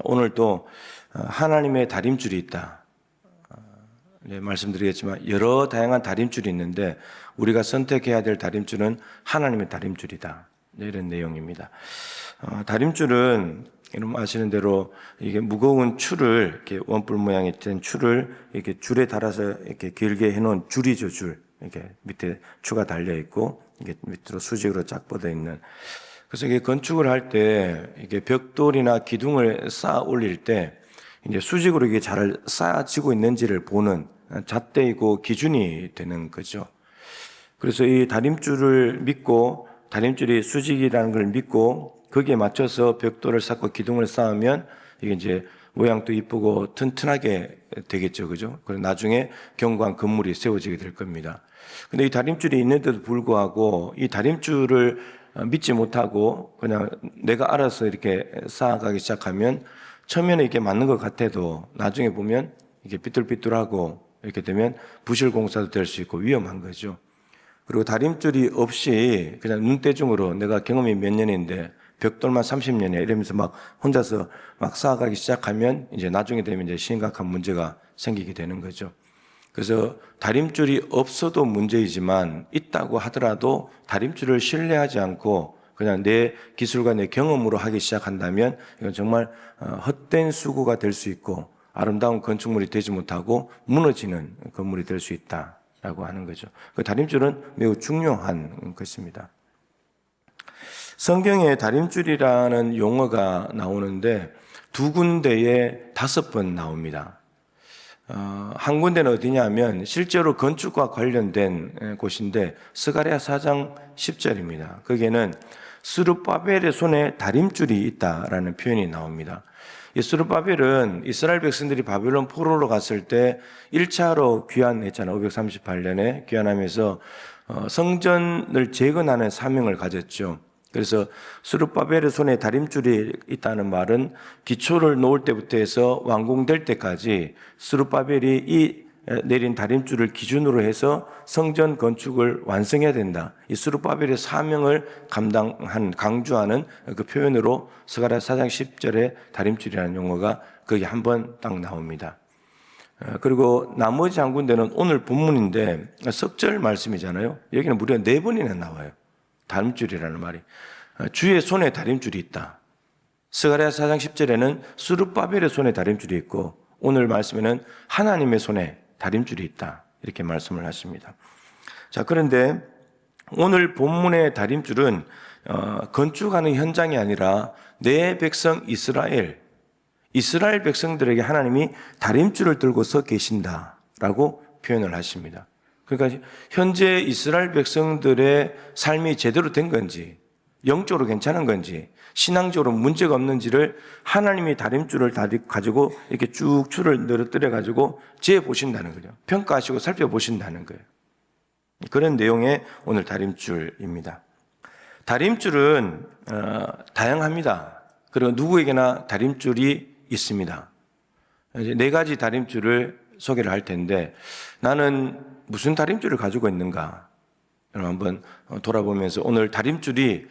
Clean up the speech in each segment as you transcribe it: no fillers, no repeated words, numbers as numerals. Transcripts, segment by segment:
오늘도 하나님의 다림줄이 있다. 말씀드리겠지만 여러 다양한 다림줄이 있는데 우리가 선택해야 될 다림줄은 하나님의 다림줄이다. 이런 내용입니다. 다림줄은 여러분 아시는 대로 이게 무거운 줄을 이렇게 원뿔 모양이 된 줄을 이렇게 줄에 달아서 이렇게 길게 해놓은 줄이죠, 줄. 이렇게 밑에 추가 달려 있고 이게 밑으로 수직으로 쫙 뻗어 있는. 그래서 이게 건축을 할 때 이게 벽돌이나 기둥을 쌓아 올릴 때 이제 수직으로 이게 잘 쌓아지고 있는지를 보는 잣대이고 기준이 되는 거죠. 그래서 이 다림줄을 믿고 다림줄이 수직이라는 걸 믿고 거기에 맞춰서 벽돌을 쌓고 기둥을 쌓으면 이게 이제 모양도 이쁘고 튼튼하게 되겠죠, 그죠? 그리고 나중에 견고한 건물이 세워지게 될 겁니다. 근데 이 다림줄이 있는데도 불구하고 이 다림줄을 믿지 못하고 그냥 내가 알아서 이렇게 쌓아가기 시작하면 처음에는 이게 맞는 것 같아도 나중에 보면 이게 삐뚤삐뚤하고 이렇게 되면 부실 공사도 될 수 있고 위험한 거죠. 그리고 다림줄이 없이 그냥 눈대중으로 내가 경험이 몇 년인데 벽돌만 30년이야 이러면서 막 혼자서 막 쌓아가기 시작하면 이제 나중에 되면 이제 심각한 문제가 생기게 되는 거죠. 그래서 다림줄이 없어도 문제이지만 있다고 하더라도 다림줄을 신뢰하지 않고 그냥 내 기술과 내 경험으로 하기 시작한다면 이건 정말 헛된 수고가 될 수 있고 아름다운 건축물이 되지 못하고 무너지는 건물이 될 수 있다라고 하는 거죠. 그 다림줄은 매우 중요한 것입니다. 성경에 다림줄이라는 용어가 나오는데 두 군데에 5번 나옵니다. 한 군데는 어디냐면 실제로 건축과 관련된 곳인데 스가랴 4장 10절입니다. 거기에는 스룹바벨의 손에 다림줄이 있다라는 표현이 나옵니다. 이 스룹바벨은 이스라엘 백성들이 바벨론 포로로 갔을 때 1차로 귀환했잖아요. 538년에 귀환하면서 성전을 재건하는 사명을 가졌죠. 그래서 스룹바벨의 손에 다림줄이 있다는 말은 기초를 놓을 때부터 해서 완공될 때까지 스룹바벨이 이 내린 다림줄을 기준으로 해서 성전 건축을 완성해야 된다. 이 스룹바벨의 사명을 강조하는 그 표현으로 스가랴 4장 10절에 다림줄이라는 용어가 거기 한 번 딱 나옵니다. 그리고 나머지 한 군데는 오늘 본문인데 석절 말씀이잖아요. 여기는 무려 4번이나 나와요. 다림줄이라는 말이. 주의 손에 다림줄이 있다. 스가랴 4장 10절에는 스룹바벨의 손에 다림줄이 있고 오늘 말씀에는 하나님의 손에 다림줄이 있다. 이렇게 말씀을 하십니다. 자, 그런데 오늘 본문의 다림줄은 건축하는 현장이 아니라 내 백성 이스라엘 백성들에게 하나님이 다림줄을 들고 서 계신다라고 표현을 하십니다. 그러니까 현재 이스라엘 백성들의 삶이 제대로 된 건지 영적으로 괜찮은 건지 신앙적으로 문제가 없는지를 하나님이 다림줄을 가지고 이렇게 쭉 줄을 늘어뜨려 가지고 재보신다는 거죠. 평가하시고 살펴보신다는 거예요. 그런 내용의 오늘 다림줄입니다. 다림줄은 다양합니다. 그리고 누구에게나 다림줄이 있습니다. 이제 4가지 다림줄을 소개를 할 텐데 나는 무슨 다림줄을 가지고 있는가? 여러분 한번 돌아보면서 오늘 다림줄이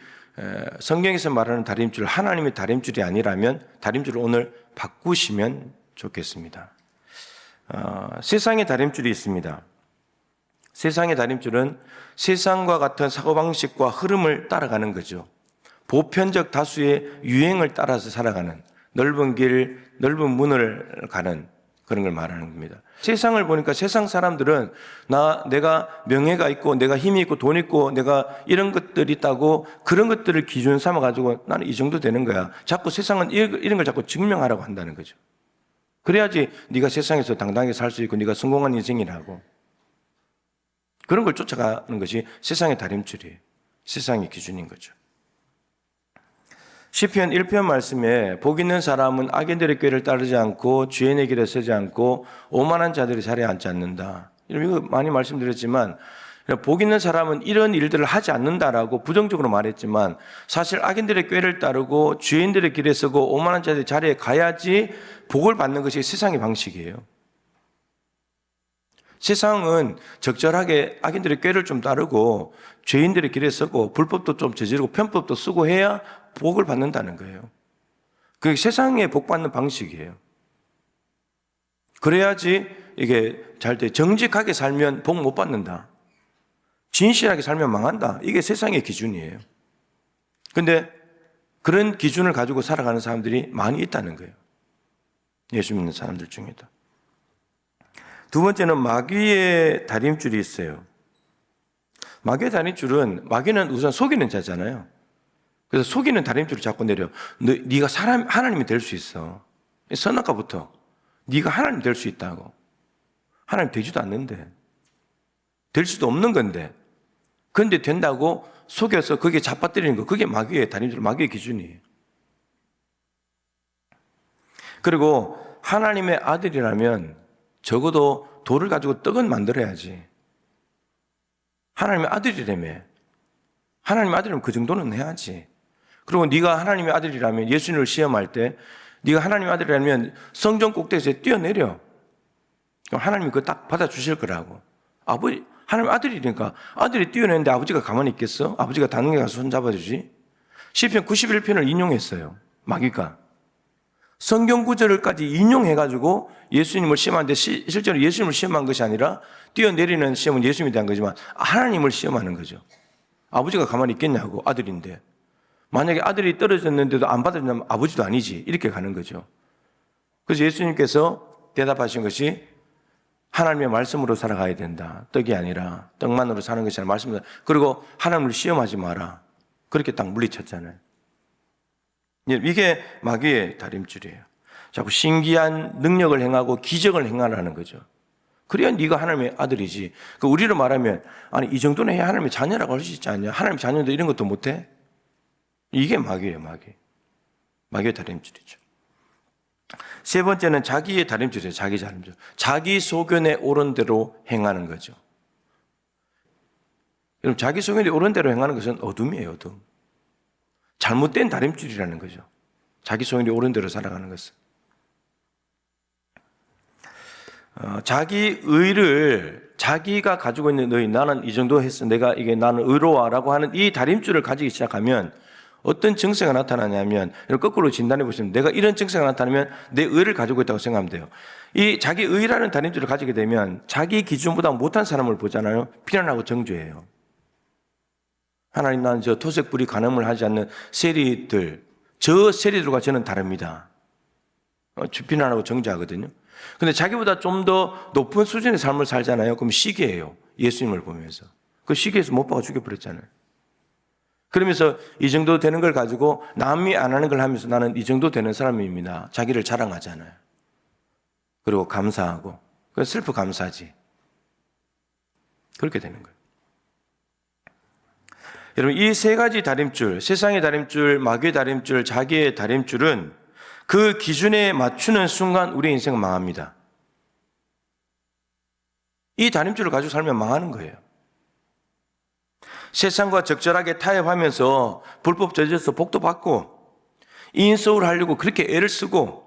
성경에서 말하는 다림줄 하나님의 다림줄이 아니라면 다림줄을 오늘 바꾸시면 좋겠습니다. 세상의 다림줄이 있습니다. 세상의 다림줄은 세상과 같은 사고방식과 흐름을 따라가는 거죠. 보편적 다수의 유행을 따라서 살아가는 넓은 길, 넓은 문을 가는 그런 걸 말하는 겁니다. 세상을 보니까 세상 사람들은 내가 명예가 있고 내가 힘이 있고 돈 있고 내가 이런 것들이 있다고 그런 것들을 기준 삼아가지고 나는 이 정도 되는 거야. 자꾸 세상은 이런 걸 자꾸 증명하라고 한다는 거죠. 그래야지 네가 세상에서 당당하게 살 수 있고 네가 성공한 인생이라고. 그런 걸 쫓아가는 것이 세상의 다림줄이에요. 세상의 기준인 거죠. 시편 1편 말씀에 복 있는 사람은 악인들의 꾀를 따르지 않고 죄인의 길에 서지 않고 오만한 자들이 자리에 앉지 않는다. 이거 많이 말씀드렸지만 복 있는 사람은 이런 일들을 하지 않는다라고 부정적으로 말했지만 사실 악인들의 꾀를 따르고 죄인들의 길에 서고 오만한 자들의 자리에 가야지 복을 받는 것이 세상의 방식이에요. 세상은 적절하게 악인들의 꾀를 좀 따르고 죄인들의 길에 서고 불법도 좀 저지르고 편법도 쓰고 해야 복을 받는다는 거예요. 그게 세상에 복 받는 방식이에요. 그래야지 이게 잘 돼. 정직하게 살면 복 못 받는다. 진실하게 살면 망한다. 이게 세상의 기준이에요. 근데 그런 기준을 가지고 살아가는 사람들이 많이 있다는 거예요. 예수 믿는 사람들 중에도. 두 번째는 마귀의 다림줄이 있어요. 마귀의 다림줄은, 마귀는 우선 속이는 자잖아요. 그래서 속이는 다림줄을 잡고 내려. 네가 하나님이 될 수 있어. 선악과부터 네가 하나님 될 수 있다고. 하나님 되지도 않는데, 될 수도 없는 건데, 그런데 된다고 속여서 거기에 잡아뜨리는 거, 그게 마귀의 다림줄, 마귀의 기준이에요. 그리고 하나님의 아들이라면 적어도 돌을 가지고 떡은 만들어야지. 하나님의 아들이라며. 하나님의 아들이라면 그 정도는 해야지. 그리고 네가 하나님의 아들이라면, 예수님을 시험할 때 네가 하나님의 아들이라면 성전 꼭대기에서 뛰어내려. 그럼 하나님이 그거 딱 받아주실 거라고. 하나님 아들이니까 아들이 뛰어내는데 아버지가 가만히 있겠어? 아버지가 당연히 가서 손 잡아주지. 시편 91편을 인용했어요. 마귀가. 성경 구절까지 인용해가지고 예수님을 시험하는데 실제로 예수님을 시험한 것이 아니라 뛰어내리는 시험은 예수님에 대한 거지만 하나님을 시험하는 거죠. 아버지가 가만히 있겠냐고, 아들인데. 만약에 아들이 떨어졌는데도 안 받아준다면 아버지도 아니지. 이렇게 가는 거죠. 그래서 예수님께서 대답하신 것이 하나님의 말씀으로 살아가야 된다. 떡이 아니라, 떡만으로 사는 것이 아니라 말씀으로. 그리고 하나님을 시험하지 마라. 그렇게 딱 물리쳤잖아요. 이게 마귀의 다림줄이에요. 자꾸 신기한 능력을 행하고 기적을 행하라는 거죠. 그래야 네가 하나님의 아들이지. 그 우리로 말하면, 아니 이 정도는 해야 하나님의 자녀라고 할 수 있지 않냐? 하나님의 자녀인데 이런 것도 못해? 이게 마귀예요, 마귀. 마귀의 다림줄이죠. 세 번째는 자기의 다림줄이에요. 자기 다림줄. 자기 소견에 옳은 대로 행하는 거죠. 여러분, 자기 소견에 옳은 대로 행하는 것은 어둠이에요, 어둠. 잘못된 다림줄이라는 거죠. 자기 소견에 옳은 대로 살아가는 것은. 자기 의를 자기가 가지고 있는 의, 나는 이 정도 했어. 나는 의로와라고 하는 이 다림줄을 가지기 시작하면 어떤 증세가 나타나냐면, 거꾸로 진단해 보시면 내가 이런 증세가 나타나면 내 의를 가지고 있다고 생각하면 돼요. 이 자기 의라는 다림줄을 가지게 되면 자기 기준보다 못한 사람을 보잖아요. 비난하고 정죄해요. 하나님, 나는 저 토색불이 간음을 하지 않는 세리들, 저 세리들과 저는 다릅니다. 비난하고 정죄하거든요. 근데 자기보다 좀 더 높은 수준의 삶을 살잖아요. 그럼 시기예요. 예수님을 보면서. 그 시기에서 못 박아 죽여버렸잖아요. 그러면서 이 정도 되는 걸 가지고 남이 안 하는 걸 하면서 나는 이 정도 되는 사람입니다. 자기를 자랑하잖아요. 그리고 감사하고. 그건 슬프 감사지. 그렇게 되는 거예요. 여러분, 이 세 가지 다림줄, 세상의 다림줄, 마귀의 다림줄, 자기의 다림줄은 그 기준에 맞추는 순간 우리의 인생은 망합니다. 이 다림줄을 가지고 살면 망하는 거예요. 세상과 적절하게 타협하면서 불법 저질서 복도 받고 인서울 하려고 그렇게 애를 쓰고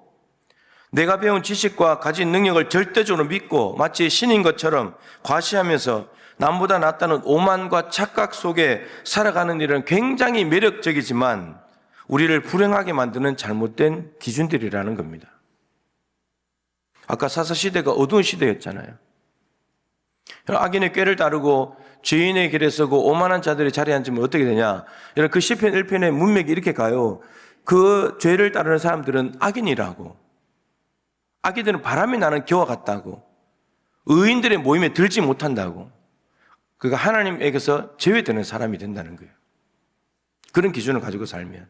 내가 배운 지식과 가진 능력을 절대적으로 믿고 마치 신인 것처럼 과시하면서 남보다 낫다는 오만과 착각 속에 살아가는 일은 굉장히 매력적이지만 우리를 불행하게 만드는 잘못된 기준들이라는 겁니다. 아까 사사시대가 어두운 시대였잖아요. 악인의 꾀를 따르고 죄인의 길에 서고 오만한 자들의 자리에 앉으면 어떻게 되냐? 여러분, 그 시편 1편의 문맥이 이렇게 가요. 그 죄를 따르는 사람들은 악인이라고. 악인들은 바람이 나는 겨와 같다고. 의인들의 모임에 들지 못한다고. 그가 하나님에게서 제외되는 사람이 된다는 거예요. 그런 기준을 가지고 살면.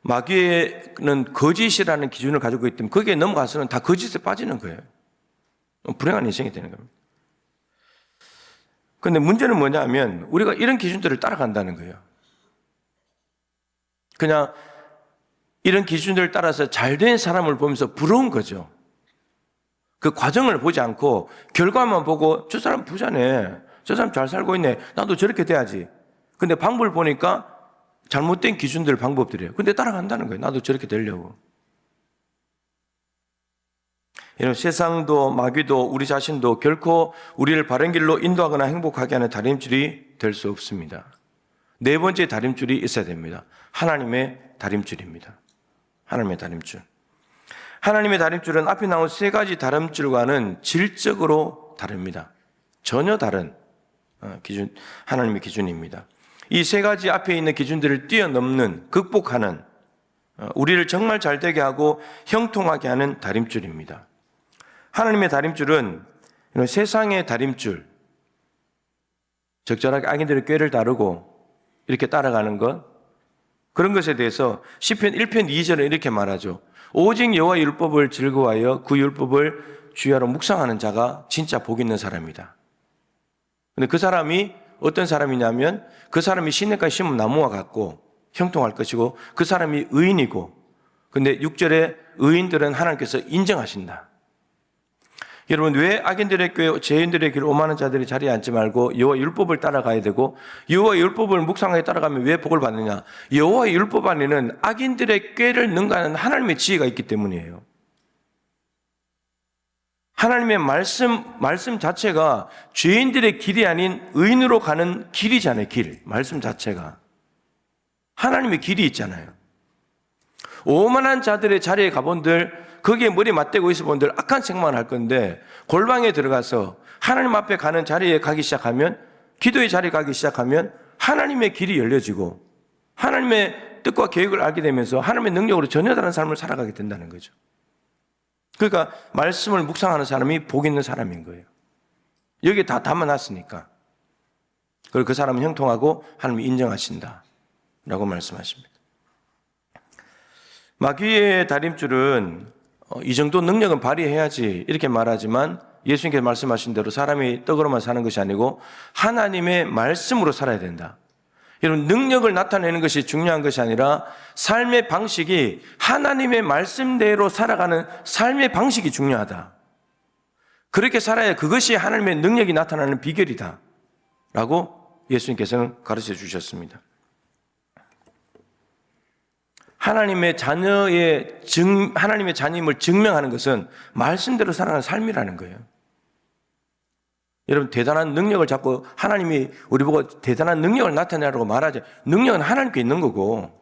마귀는 거짓이라는 기준을 가지고 있기 때문에 거기에 넘어가서는 다 거짓에 빠지는 거예요. 불행한 인생이 되는 겁니다. 그런데 문제는 뭐냐면 우리가 이런 기준들을 따라간다는 거예요. 그냥 이런 기준들을 따라서 잘된 사람을 보면서 부러운 거죠. 그 과정을 보지 않고 결과만 보고 저 사람 부자네, 저 사람 잘 살고 있네, 나도 저렇게 돼야지. 근데 방법을 보니까 잘못된 기준들, 방법들이에요. 근데 따라간다는 거예요. 나도 저렇게 되려고. 이런 세상도 마귀도 우리 자신도 결코 우리를 바른 길로 인도하거나 행복하게 하는 다림줄이 될 수 없습니다. 네 번째 다림줄이 있어야 됩니다. 하나님의 다림줄입니다. 하나님의 다림줄. 하나님의 다림줄은 앞에 나온 세 가지 다림줄과는 질적으로 다릅니다. 전혀 다른 기준, 하나님의 기준입니다. 이 세 가지 앞에 있는 기준들을 뛰어넘는, 극복하는, 우리를 정말 잘되게 하고 형통하게 하는 다림줄입니다. 하나님의 다림줄은 세상의 다림줄, 적절하게 악인들의 꾀를 따르고 이렇게 따라가는 것, 그런 것에 대해서 시편 1편 2절에 이렇게 말하죠. 오직 여호와의 율법을 즐거워하여 그 율법을 주야로 묵상하는 자가 진짜 복 있는 사람이다. 근데 그 사람이 어떤 사람이냐면 그 사람이 시냇가에 심은 나무와 같고 형통할 것이고 그 사람이 의인이고, 근데 6절에 의인들은 하나님께서 인정하신다. 여러분, 왜 악인들의 꾀, 죄인들의 길 오만한 자들이 자리에 앉지 말고 여호와의 율법을 따라가야 되고 여호와의 율법을 묵상하게 따라가면 왜 복을 받느냐? 여호와의 율법 안에는 악인들의 꾀를 능가하는 하나님의 지혜가 있기 때문이에요. 하나님의 말씀 자체가 죄인들의 길이 아닌 의인으로 가는 길이잖아요. 길, 말씀 자체가 하나님의 길이 있잖아요. 오만한 자들의 자리에 가본들, 거기에 머리 맞대고 있어 본들 악한 생각만 할 건데, 골방에 들어가서 하나님 앞에 가는 자리에 가기 시작하면, 기도의 자리에 가기 시작하면 하나님의 길이 열려지고 하나님의 뜻과 계획을 알게 되면서 하나님의 능력으로 전혀 다른 삶을 살아가게 된다는 거죠. 그러니까 말씀을 묵상하는 사람이 복 있는 사람인 거예요. 여기에 다 담아놨으니까. 그리고 그 사람은 형통하고 하나님이 인정하신다 라고 말씀하십니다. 마귀의 다림줄은 이 정도 능력은 발휘해야지 이렇게 말하지만, 예수님께서 말씀하신 대로 사람이 떡으로만 사는 것이 아니고 하나님의 말씀으로 살아야 된다. 여러분, 능력을 나타내는 것이 중요한 것이 아니라 삶의 방식이 하나님의 말씀대로 살아가는 삶의 방식이 중요하다. 그렇게 살아야 그것이 하나님의 능력이 나타나는 비결이다 라고 예수님께서는 가르쳐 주셨습니다. 하나님의 자녀임을 증명하는 것은 말씀대로 살아가는 삶이라는 거예요. 여러분, 대단한 능력을 잡고 하나님이 우리 보고 대단한 능력을 나타내라고 말하지, 능력은 하나님께 있는 거고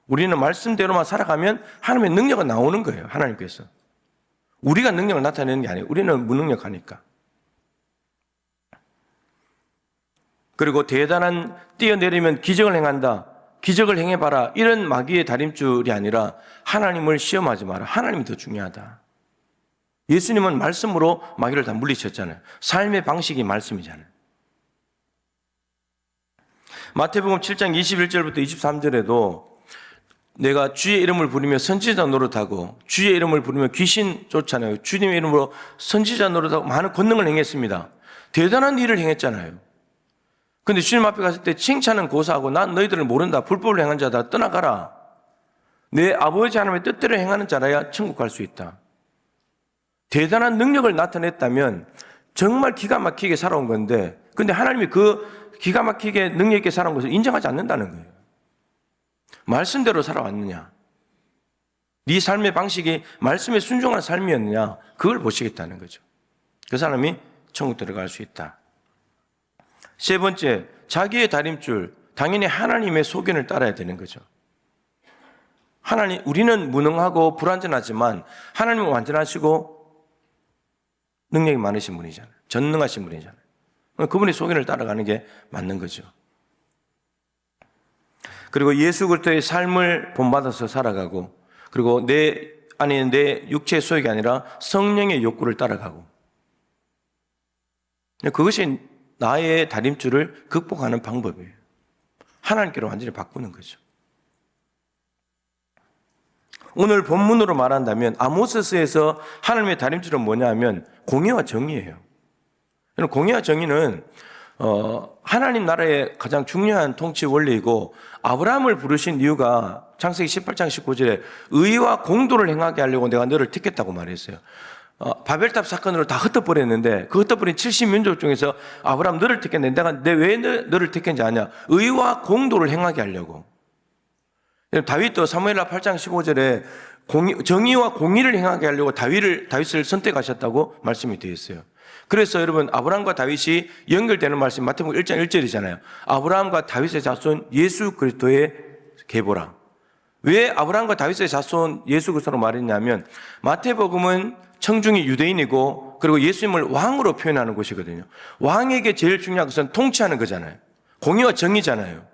우리는 말씀대로만 살아가면 하나님의 능력은 나오는 거예요. 하나님께서. 우리가 능력을 나타내는 게 아니에요. 우리는 무능력하니까. 그리고 대단한 뛰어내리면 기적을 행한다, 기적을 행해봐라, 이런 마귀의 다림줄이 아니라 하나님을 시험하지 마라, 하나님이 더 중요하다. 예수님은 말씀으로 마귀를 다 물리쳤잖아요. 삶의 방식이 말씀이잖아요. 마태복음 7장 21절부터 23절에도 내가 주의 이름을 부르며 선지자 노릇하고 주의 이름을 부르며 귀신 쫓아내고 주님의 이름으로 선지자 노릇하고 많은 권능을 행했습니다. 대단한 일을 행했잖아요. 그런데 주님 앞에 갔을 때 칭찬은 고사하고 난 너희들을 모른다, 불법을 행한 자다, 떠나가라. 내 아버지 하나님의 뜻대로 행하는 자라야 천국 갈 수 있다. 대단한 능력을 나타냈다면 정말 기가 막히게 살아온 건데, 근데 하나님이 그 기가 막히게 능력 있게 살아온 것을 인정하지 않는다는 거예요. 말씀대로 살아왔느냐, 네 삶의 방식이 말씀에 순종한 삶이었느냐, 그걸 보시겠다는 거죠. 그 사람이 천국 들어갈 수 있다. 세 번째, 자기의 다림줄, 당연히 하나님의 소견을 따라야 되는 거죠. 하나님, 우리는 무능하고 불완전하지만 하나님은 완전하시고 능력이 많으신 분이잖아요. 전능하신 분이잖아요. 그분의 소견을 따라가는 게 맞는 거죠. 그리고 예수 그리스도의 삶을 본받아서 살아가고, 그리고 내 안에 내 육체의 소욕이 아니라 성령의 욕구를 따라가고, 그것이 나의 다림줄을 극복하는 방법이에요. 하나님께로 완전히 바꾸는 거죠. 오늘 본문으로 말한다면 아모스서에서 하나님의 다림줄은 뭐냐 하면 공의와 정의예요. 공의와 정의는 하나님 나라의 가장 중요한 통치 원리이고, 아브라함을 부르신 이유가 창세기 18장 19절에 의와 공도를 행하게 하려고 내가 너를 택했다고 말했어요. 바벨탑 사건으로 다 흩어버렸는데 그 흩어버린 70민족 중에서 아브라함 너를 택했는데 내가 왜 너를 택했는지 아냐? 의와 공도를 행하게 하려고. 다윗도 사무엘하 8장 15절에 정의와 공의를 행하게 하려고 다윗을 선택하셨다고 말씀이 되어 있어요. 그래서 여러분 아브라함과 다윗이 연결되는 말씀이 마태복음 1장 1절이잖아요. 아브라함과 다윗의 자손 예수 그리스도의 계보라. 왜 아브라함과 다윗의 자손 예수 그리스도로 말했냐면 마태복음은 청중이 유대인이고 그리고 예수님을 왕으로 표현하는 곳이거든요. 왕에게 제일 중요한 것은 통치하는 거잖아요. 공의와 정의잖아요.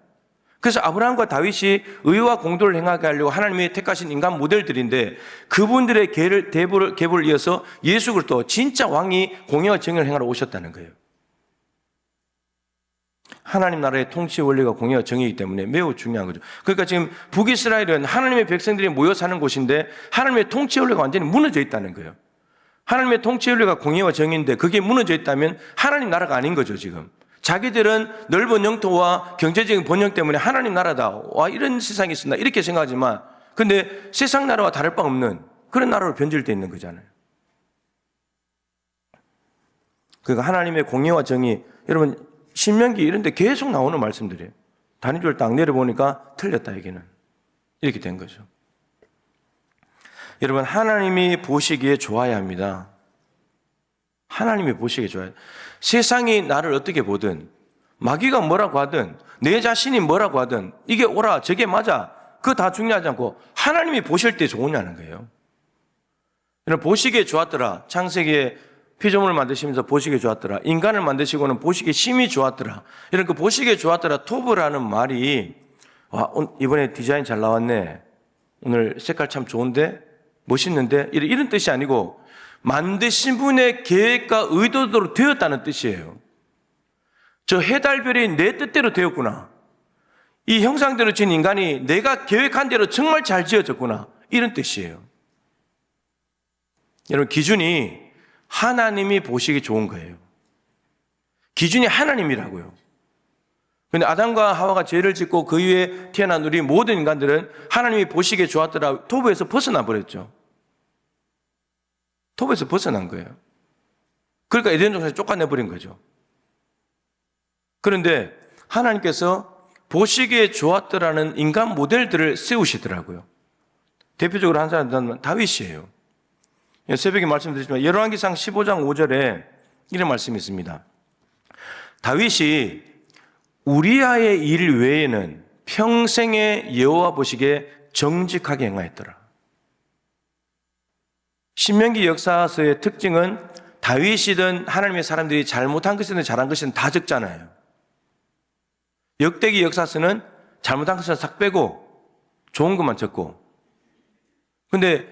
그래서 아브라함과 다윗이 의와 공도를 행하게 하려고 하나님이 택하신 인간 모델들인데 그분들의 계보를 이어서 예수 그리스도 진짜 왕이 공의와 정의를 행하러 오셨다는 거예요. 하나님 나라의 통치 원리가 공의와 정의이기 때문에 매우 중요한 거죠. 그러니까 지금 북이스라엘은 하나님의 백성들이 모여 사는 곳인데 하나님의 통치 원리가 완전히 무너져 있다는 거예요. 하나님의 통치 원리가 공의와 정의인데 그게 무너져 있다면 하나님 나라가 아닌 거죠, 지금. 자기들은 넓은 영토와 경제적인 번영 때문에 하나님 나라다. 와, 이런 세상이 있었나? 이렇게 생각하지만, 근데 세상 나라와 다를 바 없는 그런 나라로 변질되어 있는 거잖아요. 그러니까 하나님의 공의와 정의, 여러분, 신명기 이런 데 계속 나오는 말씀들이에요. 단위줄 딱 내려보니까 틀렸다, 여기는. 이렇게 된 거죠. 여러분, 하나님이 보시기에 좋아야 합니다. 하나님이 보시기에 좋아요. 세상이 나를 어떻게 보든, 마귀가 뭐라고 하든, 내 자신이 뭐라고 하든, 이게 옳아, 저게 맞아, 그거 다 중요하지 않고 하나님이 보실 때 좋으냐는 거예요. 여러분, 보시기에 좋았더라. 창세기에 피조물을 만드시면서 보시기에 좋았더라. 인간을 만드시고는 보시기에 심히 좋았더라. 이런 그 보시기에 좋았더라 토브라는 말이, 와, 이번에 디자인 잘 나왔네. 오늘 색깔 참 좋은데? 멋있는데? 이런 뜻이 아니고 만드신 분의 계획과 의도대로 되었다는 뜻이에요. 저 해달별이 내 뜻대로 되었구나. 이 형상대로 지은 인간이 내가 계획한 대로 정말 잘 지어졌구나. 이런 뜻이에요. 여러분, 기준이 하나님이 보시기 좋은 거예요. 기준이 하나님이라고요. 그런데 아담과 하와가 죄를 짓고 그 이후에 태어난 우리 모든 인간들은 하나님이 보시기에 좋았더라 토부에서 벗어나 버렸죠. 토부에서 벗어난 거예요. 그러니까 에덴 동산에서 쫓아내버린 거죠. 그런데 하나님께서 보시기에 좋았더라는 인간 모델들을 세우시더라고요. 대표적으로 한 사람은 다윗이에요. 새벽에 말씀드렸지만 열왕기상 15장 5절에 이런 말씀이 있습니다. 다윗이 우리아의 일 외에는 평생에 여호와 보시기에 정직하게 행하였더라. 신명기 역사서의 특징은 다윗이든 하나님의 사람들이 잘못한 것이든 잘한 것이든 다 적잖아요. 역대기 역사서는 잘못한 것은 싹 빼고 좋은 것만 적고, 근데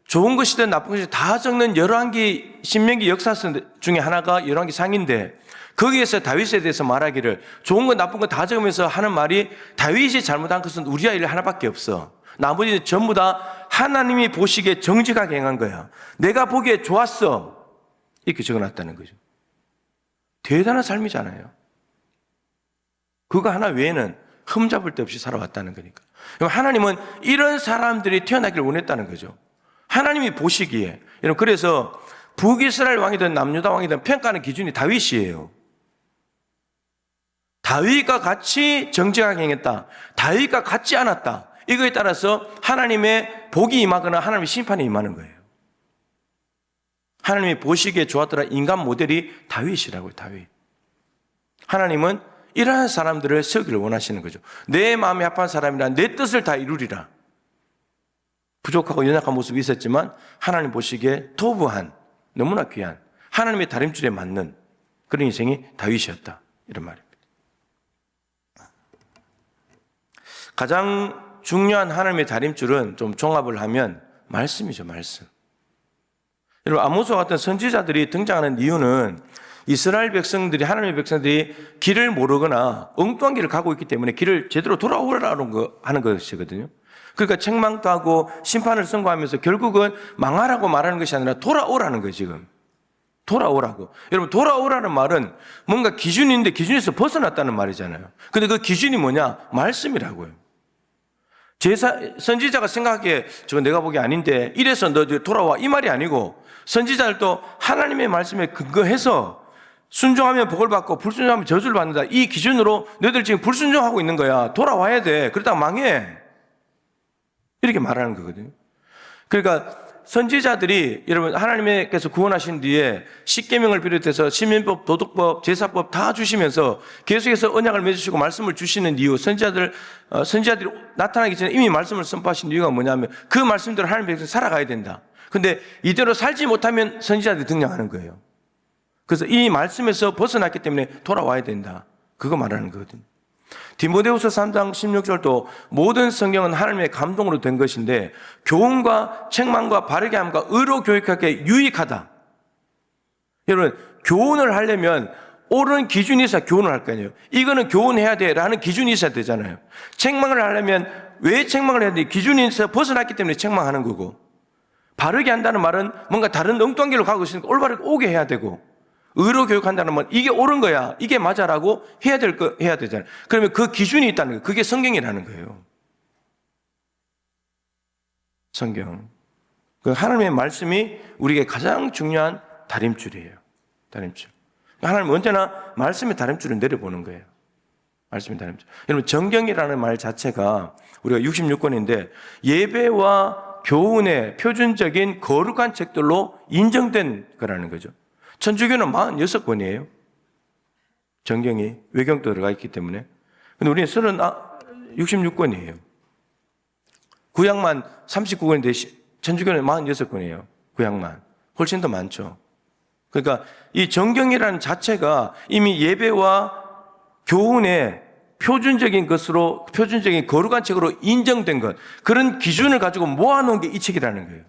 좋은 것이든 나쁜 것이든 다 적는 열왕기 신명기 역사서 중에 하나가 열왕기 상인데 거기에서 다윗에 대해서 말하기를 좋은 것 나쁜 것 다 적으면서 하는 말이 다윗이 잘못한 것은 우리아 일 하나밖에 없어. 나머지는 전부 다 하나님이 보시기에 정직하게 행한 거야. 내가 보기에 좋았어. 이렇게 적어놨다는 거죠. 대단한 삶이잖아요. 그거 하나 외에는 흠잡을 데 없이 살아왔다는 거니까. 하나님은 이런 사람들이 태어나기를 원했다는 거죠. 하나님이 보시기에. 여러분, 그래서 북이스라엘 왕이든 남유다 왕이든 평가하는 기준이 다윗이에요. 다윗과 같이 정직하게 행했다. 다윗과 같지 않았다. 이거에 따라서 하나님의 복이 임하거나 하나님의 심판이 임하는 거예요. 하나님이 보시기에 좋았더라 인간 모델이 다윗이라고요. 다윗. 하나님은 이러한 사람들을 세우기를 원하시는 거죠. 내 마음에 합한 사람이라 내 뜻을 다 이루리라. 부족하고 연약한 모습이 있었지만 하나님 보시기에 토부한, 너무나 귀한 하나님의 다림줄에 맞는 그런 인생이 다윗이었다. 이런 말입니다. 가장 중요한 하나님의 다림줄은 좀 종합을 하면 말씀이죠. 말씀. 여러분, 아모스와 같은 선지자들이 등장하는 이유는 이스라엘 백성들이, 하나님의 백성들이 길을 모르거나 엉뚱한 길을 가고 있기 때문에 길을 제대로 돌아오라는 하는 것이거든요. 그러니까 책망도 하고 심판을 선고하면서 결국은 망하라고 말하는 것이 아니라 돌아오라는 거예요, 지금. 돌아오라고. 여러분, 돌아오라는 말은 뭔가 기준인데 기준에서 벗어났다는 말이잖아요. 근데 그 기준이 뭐냐? 말씀이라고요. 선지자가 생각하기에 저거 내가 보기 아닌데 이래서 너 돌아와 이 말이 아니고 선지자들도 하나님의 말씀에 근거해서 순종하면 복을 받고 불순종하면 저주를 받는다. 이 기준으로 너희들 지금 불순종하고 있는 거야. 돌아와야 돼. 그러다가 망해. 이렇게 말하는 거거든요. 그러니까 선지자들이 여러분 하나님께서 구원하신 뒤에 십계명을 비롯해서 시민법, 도덕법, 제사법 다 주시면서 계속해서 언약을 맺으시고 말씀을 주시는 이유, 선지자들이 나타나기 전에 이미 말씀을 선포하신 이유가 뭐냐면 그 말씀대로 하나님 백성 살아가야 된다. 근데 이대로 살지 못하면 선지자들이 등장하는 거예요. 그래서 이 말씀에서 벗어났기 때문에 돌아와야 된다. 그거 말하는 거거든요. 디모데후서 3장 16절도 모든 성경은 하나님의 감동으로 된 것인데 교훈과 책망과 바르게 함과 의로 교육하기에 유익하다. 여러분, 교훈을 하려면 옳은 기준이 있어야 교훈을 할 거 아니에요. 이거는 교훈해야 돼 라는 기준이 있어야 되잖아요. 책망을 하려면 왜 책망을 해야 돼? 기준이 있어야 벗어났기 때문에 책망하는 거고, 바르게 한다는 말은 뭔가 다른 엉뚱한 길로 가고 있으니까 올바르게 오게 해야 되고, 의로 교육한다는 말, 이게 옳은 거야, 이게 맞아라고 해야 되잖아요. 그러면 그 기준이 있다는 거예요. 그게 성경이라는 거예요. 성경. 그 하나님의 말씀이 우리에게 가장 중요한 다림줄이에요. 다림줄. 하나님은 언제나 말씀의 다림줄을 내려보는 거예요. 말씀의 다림줄. 여러분, 정경이라는 말 자체가 우리가 66권인데 예배와 교훈의 표준적인 거룩한 책들로 인정된 거라는 거죠. 천주교는 46권이에요. 정경이 외경도 들어가 있기 때문에. 근데 우리는 66권이에요. 구약만 39권인데 천주교는 46권이에요. 구약만. 훨씬 더 많죠. 그러니까 이 정경이라는 자체가 이미 예배와 교훈의 표준적인 거룩한 책으로 인정된 것, 그런 기준을 가지고 모아놓은 게 이 책이라는 거예요.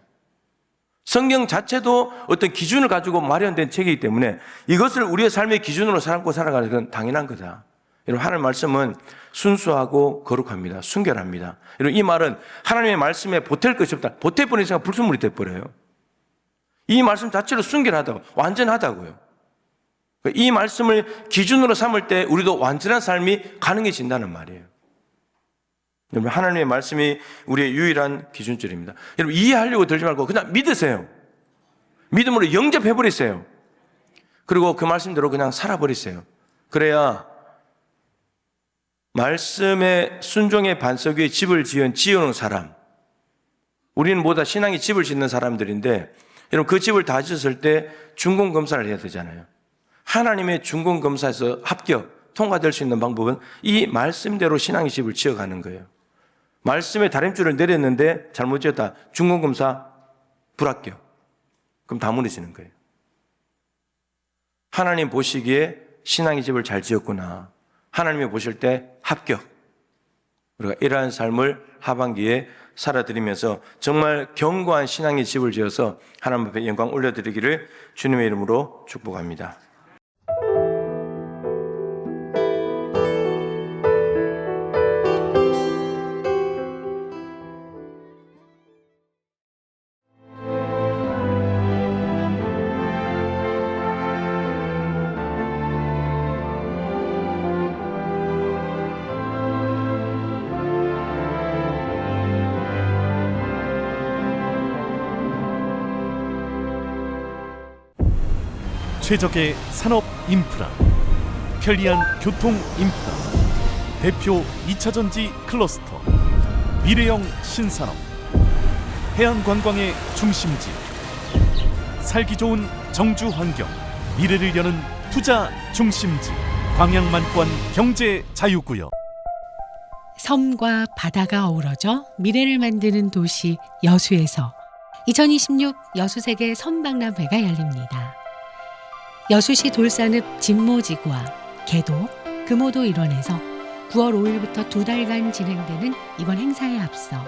성경 자체도 어떤 기준을 가지고 마련된 책이기 때문에 이것을 우리의 삶의 기준으로 삼고 살아가는 건 당연한 거다. 여러분, 하나님의 말씀은 순수하고 거룩합니다. 순결합니다. 여러분, 이 말은 하나님의 말씀에 보탤 것이 없다. 보태버리는 순간 불순물이 돼버려요. 이 말씀 자체로 순결하다고, 완전하다고요. 이 말씀을 기준으로 삼을 때 우리도 완전한 삶이 가능해진다는 말이에요. 여러분, 하나님의 말씀이 우리의 유일한 기준줄입니다. 여러분, 이해하려고 들지 말고 그냥 믿으세요. 믿음으로 영접해버리세요. 그리고 그 말씀대로 그냥 살아버리세요. 그래야 말씀의 순종의 반석 위에 집을 지어놓은 사람, 우리는 모두 신앙이 집을 짓는 사람들인데, 여러분, 그 집을 다 지었을 때 중공검사를 해야 되잖아요. 하나님의 중공검사에서 합격, 통과될 수 있는 방법은 이 말씀대로 신앙의 집을 지어가는 거예요. 말씀의 다림줄을 내렸는데 잘못 지었다. 중공검사 불합격. 그럼 다 무너지는 거예요. 하나님 보시기에 신앙의 집을 잘 지었구나. 하나님이 보실 때 합격. 우리가 이러한 삶을 하반기에 살아드리면서 정말 견고한 신앙의 집을 지어서 하나님 앞에 영광 올려드리기를 주님의 이름으로 축복합니다. 최적의 산업 인프라, 편리한 교통 인프라, 대표 2차전지 클러스터, 미래형 신산업, 해안관광의 중심지, 살기 좋은 정주 환경, 미래를 여는 투자 중심지, 광양만권 경제 자유구역. 섬과 바다가 어우러져 미래를 만드는 도시 여수에서 2026 여수세계 섬박람회가 열립니다. 여수시 돌산읍 진모지구와 개도, 금오도 일원에서 9월 5일부터 2달간 진행되는 이번 행사에 앞서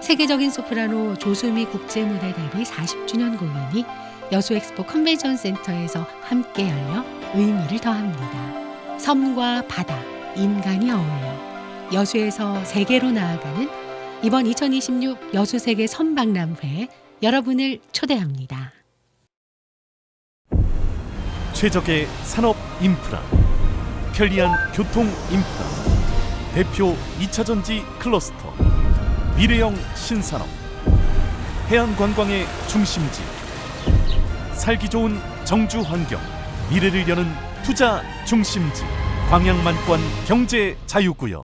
세계적인 소프라노 조수미 국제무대 데뷔 40주년 공연이 여수엑스포 컨벤션 센터에서 함께 열려 의미를 더합니다. 섬과 바다, 인간이 어울려 여수에서 세계로 나아가는 이번 2026 여수세계 섬박람회에 여러분을 초대합니다. 최적의 산업 인프라, 편리한 교통 인프라, 대표 2차전지 클러스터, 미래형 신산업, 해안관광의 중심지, 살기 좋은 정주 환경, 미래를 여는 투자 중심지, 광양만권 경제 자유구역.